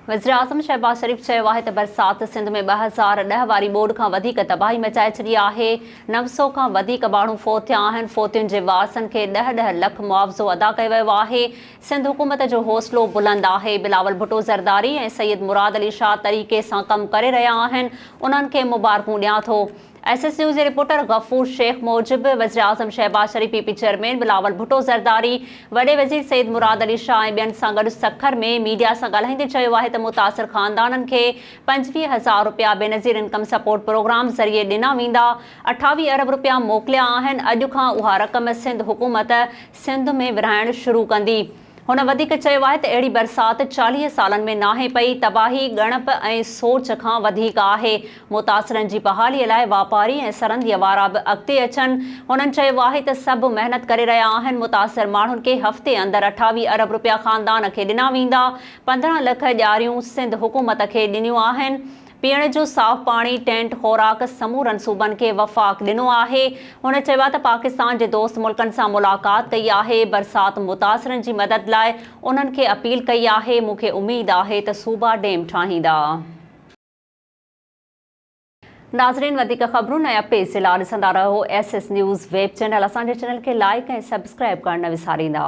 वज़ीर आज़म शहबाज़ शरीफ़ चयो आहे त बरसाति सिंध में 2010 वारी ॿोॾि खां वधीक तबाही मचाए छॾी आहे। 900 खां वधीक माण्हू फ़ौत थिया आहिनि। फ़ौतियुनि जे वारसनि खे 10-10 लख मुआवज़ो अदा कयो वियो आहे। सिंध हुकूमत जो हौसलो बुलंद आहे। बिलावल भुट्टो ज़रदारी ऐं सैयद मुराद अली शाह तरीक़े सां कमु करे रहिया आहिनि। उन्हनि खे मुबारकूं ॾियां थो। SS न्यूज़ जे रिपोर्टर गफ़ूर शेख मूजिब वज़ीर आज़म शहबाज़ शरीफ़ PP चेयरमैन बिलावल भुट्टो ज़रदारी वॾे वज़ीर सैयद मुराद अली शाह ऐं ॿियनि सां गॾु सखर में मीडिया सां ॻाल्हाईंदे चयो आहे त मुतासिर ख़ानदाननि खे 25,000 रुपया बेनज़ीर इनकम सपोर्ट प्रोग्राम ज़रिए ॾिना वेंदा। 28 अरब रुपया मोकिलिया आहिनि। अॼु खां उहा रक़म सिंध हुकूमत सिंध में विरहाइणु शुरू कंदी। हुन वधीक चयो आहे त अहिड़ी बरसाति 40 सालनि में नाहे पई। तबाही ॻणप ऐं सोच खां वधीक आहे। मुतासिरनि जी बहालीअ लाइ वापारी ऐं सरंदीअ वारा बि अॻिते अचनि। हुननि चयो आहे त सभु महिनत करे रहिया आहिनि। मुतासिर माण्हुनि खे हफ़्ते अंदरि 28 अरब रुपया ख़ानदान खे ॾिना वेंदा। 15 लख ॾियारियूं सिंध हुकूमत खे ॾिनियूं आहिनि। पीअण जो साफ़ पाणी, टेंट, ख़ोराक समूरनि सूबनि खे वफ़ाक़ ॾिनो आहे। हुन चयो आहे त पाकिस्तान जे दोस्त मुल्कनि सां मुलाक़ात कई आहे। बरसाति मुतासिरनि जी मदद लाइ उन्हनि खे अपील कई आहे। मूंखे उमेद आहे त सूबा डेम ठाहींदा। नाज़रीन, वधीक ख़बरूं नया पेज जे लाइ ॾिसंदा रहो SS न्यूज़ वेब चैनल। असांजे चैनल खे लाइक ऐं सब्सक्राइब करणु न विसारींदा।